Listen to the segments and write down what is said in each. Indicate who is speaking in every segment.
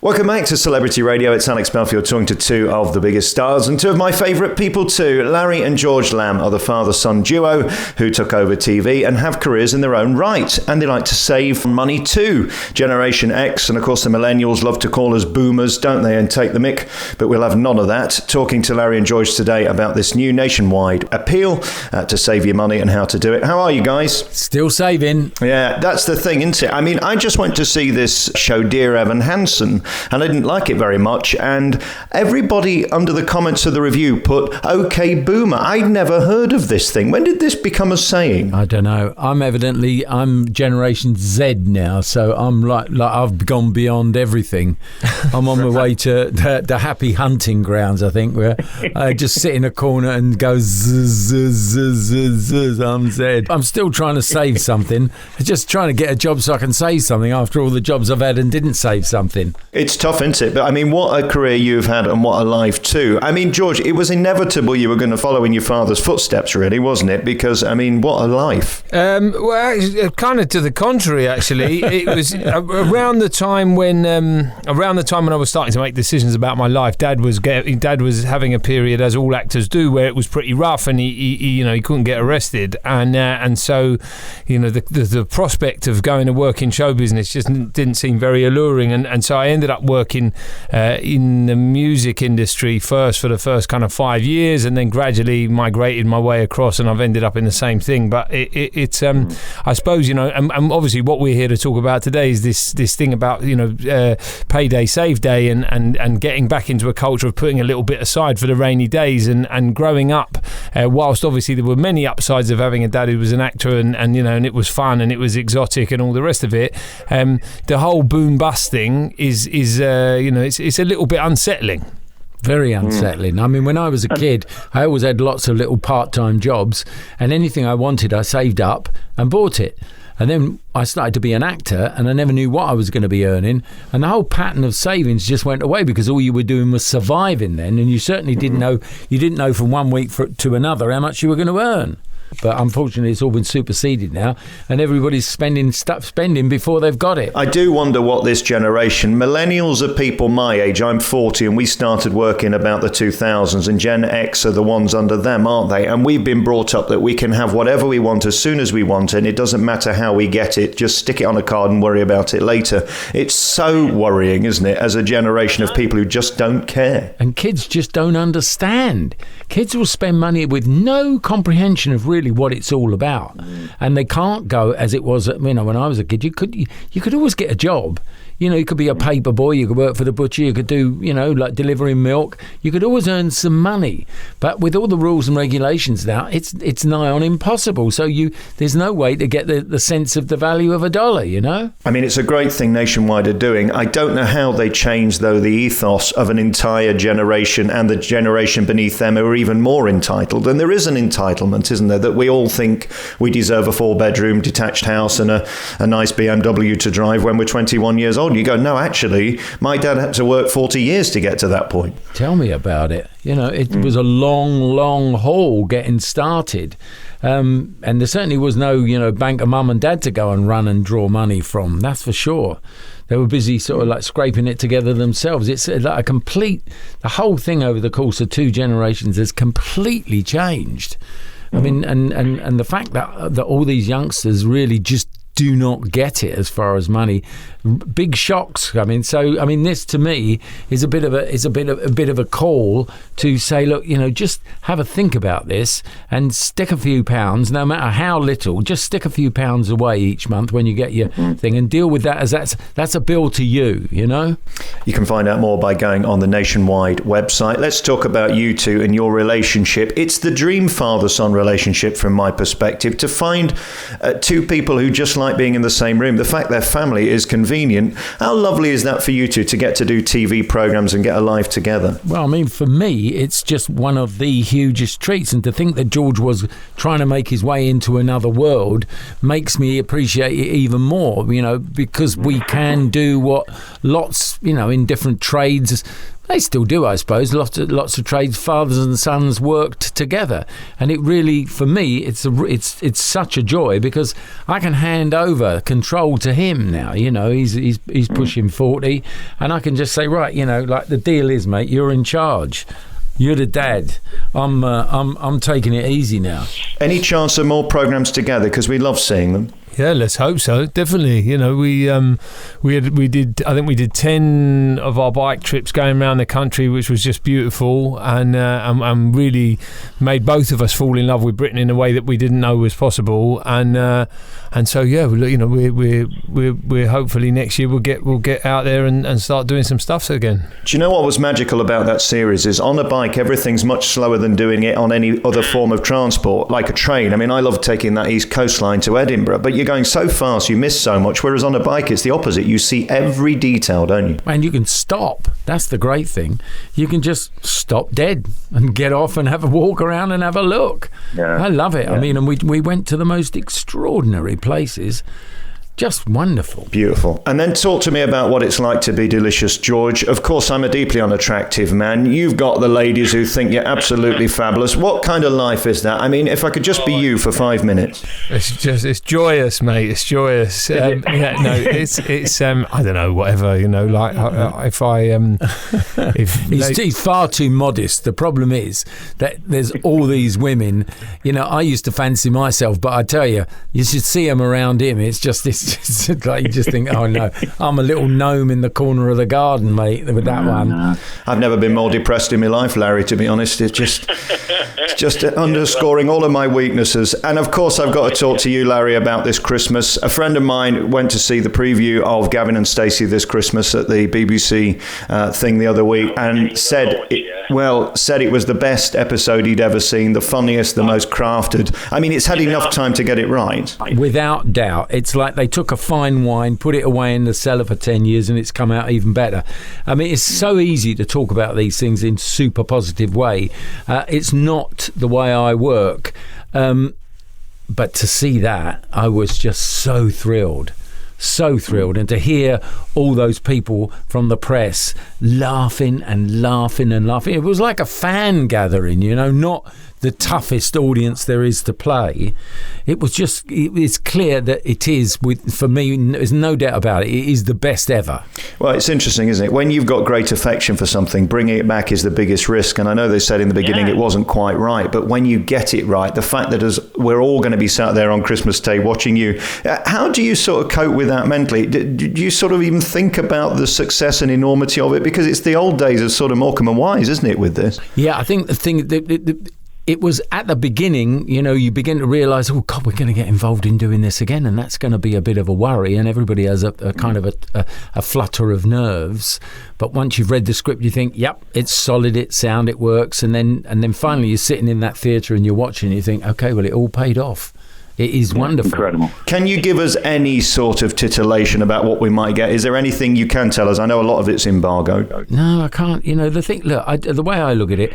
Speaker 1: Welcome back to Celebrity Radio. It's Alex Belfield talking to two of the biggest stars and two of my favourite people too. Larry and George Lamb are the father-son duo who took over TV and have careers in their own right. And they like to save money too. Generation X and of course the millennials love to call us boomers, don't they, and take the mick. But we'll have none of that. Talking to Larry and George today about this new nationwide appeal to save your money and how to do it. How are you guys?
Speaker 2: Still saving.
Speaker 1: Yeah, that's the thing, isn't it? I mean, I just went to see this show, Dear Evan Hansen, and I didn't like it very much, and everybody under the comments of the review put, "Okay, boomer." I'd never heard of this thing. When did this become a saying?
Speaker 2: I don't know. I'm Generation Z now, so I'm like I've gone beyond everything. I'm on my way to the happy hunting grounds, I think, where I just sit in a corner and go zzz, I'm Z. I'm still trying to save something. Just trying to get a job so I can save something after all the jobs I've had and didn't save something.
Speaker 1: It's tough, isn't it? But I mean, what a career you've had and what a life too. I mean, George, it was inevitable you were going to follow in your father's footsteps, really, wasn't it? Because, I mean, what a life.
Speaker 3: Well, kind of to the contrary, actually. It was around the time when I was starting to make decisions about my life. Dad was having a period, as all actors do, where it was pretty rough, and he couldn't get arrested, and so the prospect of going to work in show business just didn't seem very alluring, and so I ended up working in the music industry first for the first kind of 5 years, and then gradually migrated my way across, and I've ended up in the same thing. But it's I suppose, and obviously what we're here to talk about today is this thing about payday, save day, and getting back into a culture of putting a little bit aside for the rainy days, and growing up whilst obviously there were many upsides of having a dad who was an actor, and it was fun and it was exotic and all the rest of it. The whole boom bust thing is it's a little bit unsettling.
Speaker 2: Very unsettling. I mean, when I was a kid, I always had lots of little part-time jobs, and anything I wanted, I saved up and bought it. And then I started to be an actor, and I never knew what I was going to be earning. And the whole pattern of savings just went away because all you were doing was surviving then, and you certainly didn't know from 1 week to another how much you were going to earn. But unfortunately, it's all been superseded now, and everybody's spending before they've got it.
Speaker 1: I do wonder what this generation, millennials are people my age, I'm 40, and we started working about the 2000s, and Gen X are the ones under them, aren't they? And we've been brought up that we can have whatever we want as soon as we want, and it doesn't matter how we get it, just stick it on a card and worry about it later. It's so worrying, isn't it, as a generation of people who just don't care.
Speaker 2: And kids just don't understand. Kids will spend money with no comprehension of really what it's all about, and they can't go as it was. When I was a kid, you could always get a job. You could be a paper boy, you could work for the butcher, you could do, like delivering milk. You could always earn some money. But with all the rules and regulations now, it's nigh on impossible. So there's no way to get the sense of the value of a dollar, I mean, it's a great thing Nationwide are doing. I don't know how they change, though, the ethos of an entire generation and the generation beneath them who are even more entitled. And there is an entitlement, isn't there, that we all think we deserve a 4-bedroom detached house and a nice BMW to drive when we're 21 years old. You go, no, actually, my dad had to work 40 years to get to that point. Tell me about it. It was a long, long haul getting started. And there certainly was no, bank of mum and dad to go and run and draw money from. That's for sure. They were busy sort of like scraping it together themselves. It's like the whole thing over the course of 2 generations has completely changed. I mean, and the fact that all these youngsters really just do not get it as far as money, big shocks. This to me is a bit of a call to say, look, just have a think about this and stick a few pounds, no matter how little, just stick a few pounds away each month when you get your thing, and deal with that as that's a bill to you.
Speaker 1: You can find out more by going on the Nationwide website. Let's talk about you two and your relationship. It's the dream father-son relationship from my perspective, to find two people who just like being in the same room. The fact their family is convenient. How lovely is that for you two to get to do TV programs and get a life together?
Speaker 2: Well, I mean, for me, it's just one of the hugest treats. And to think that George was trying to make his way into another world makes me appreciate it even more, because we can do what lots, in different trades, They still do, I suppose. Lots of trades, fathers and sons worked together, and it really, for me, it's such a joy because I can hand over control to him now. You know, he's pushing 40, and I can just say, right, you know, like the deal is, mate, you're in charge. You're the dad. I'm taking it easy now.
Speaker 1: Any chance of more programs together? Because we love seeing them.
Speaker 3: Yeah, let's hope so. Definitely. You know, we did 10 of our bike trips going around the country, which was just beautiful, and really made both of us fall in love with Britain in a way that we didn't know was possible. And so yeah, you know, we're hopefully next year we'll get out there and start doing some stuff again.
Speaker 1: Do you know what was magical about that series is on a bike everything's much slower than doing it on any other form of transport, like a train. I mean, I love taking that East Coast line to Edinburgh, but you're going so fast you miss so much, whereas on a bike it's the opposite. You see every detail, don't you?
Speaker 2: And you can stop. That's the great thing. You can just stop dead and get off and have a walk around and have a look. Yeah. I love it. Yeah. I mean, and we went to the most extraordinary places. Just wonderful.
Speaker 1: Beautiful. And then talk to me about what it's like to be delicious, George. Of course, I'm a deeply unattractive man. You've got the ladies who think you're absolutely fabulous. What kind of life is that? I mean, if I could just be you for 5 minutes.
Speaker 3: It's joyous, mate. It's joyous. It's I don't know, whatever, you know, like
Speaker 2: he's far too modest. The problem is that there's all these women, you know, I used to fancy myself, but I tell you, you should see them around him. It's just this. Like you just think, oh no, I'm a little gnome in the corner of the garden, mate, with that one.
Speaker 1: I've never been more depressed in my life, Larry, to be honest. It's just underscoring all of my weaknesses. And of course, I've got to talk to you, Larry, about this Christmas. A friend of mine went to see the preview of Gavin and Stacey this Christmas at the BBC thing the other week and said it was the best episode he'd ever seen, the funniest, the most crafted. I mean, it's had enough time to get it right.
Speaker 2: Without doubt. It's like they took a fine wine, put it away in the cellar for 10 years and it's come out even better. I mean, it's so easy to talk about these things in super positive way. It's not the way I work. But to see that, I was just so thrilled. And to hear all those people from the press laughing and laughing and laughing. It was like a fan gathering, you know, not the toughest audience there is to play. It's clear that it is, for me, there's no doubt about it, it is the best ever. Well, it's interesting, isn't it? When you've got great affection for something, bringing it back is the biggest risk. And I know they said in the beginning it wasn't quite right, but when you get it right, the fact that we're all going to be sat there on Christmas Day watching you, how do you sort of cope with that mentally? Do you sort of even think about the success and enormity of it? Because it's the old days of sort of Morecambe and Wise, isn't it, with this? Yeah, I think the thing... It was at the beginning, you know, you begin to realise, oh, God, we're going to get involved in doing this again, and that's going to be a bit of a worry, and everybody has a kind of a flutter of nerves. But once you've read the script, you think, yep, it's solid, it's sound, it works, and then finally you're sitting in that theatre and you're watching, and you think, okay, well, it all paid off. It is wonderful. Incredible. Can you give us any sort of titillation about what we might get? Is there anything you can tell us? I know a lot of it's embargoed. No, I can't. You know, the thing, look, the way I look at it,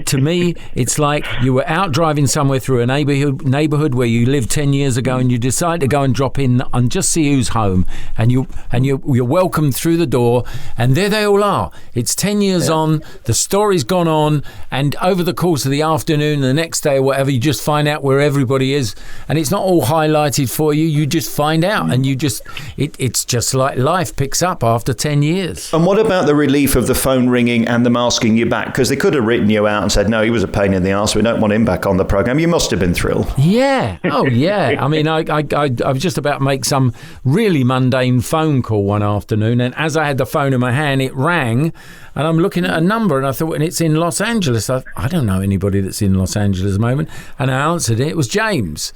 Speaker 2: to me, it's like you were out driving somewhere through a neighbourhood where you lived 10 years ago and you decide to go and drop in and just see who's home. And you're welcomed through the door and there they all are. It's 10 years on, the story's gone on, and over the course of the afternoon, the next day or whatever, you just find out where everybody is. And it's not all highlighted for you. You just find out, and it's just like life picks up after 10 years. And what about the relief of the phone ringing and them asking you back? Because they could have written you out and said, no, he was a pain in the arse, we don't want him back on the programme. You must have been thrilled. Yeah. Oh, yeah. I mean, I was just about to make some really mundane phone call one afternoon, and as I had the phone in my hand, it rang, and I'm looking at a number, and I thought, and it's in Los Angeles. I don't know anybody that's in Los Angeles at the moment. And I answered it. It was James.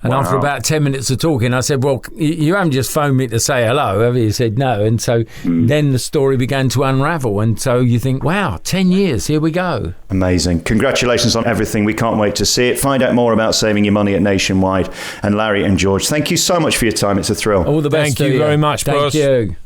Speaker 2: And after about 10 minutes of talking, I said, well, you haven't just phoned me to say hello, have you? He said, no. And so then the story began to unravel. And so you think, wow, 10 years, here we go. Amazing. Congratulations on everything. We can't wait to see it. Find out more about saving your money at Nationwide. And Larry and George, thank you so much for your time. It's a thrill. All the best. Thank you very much, boss. Thank you.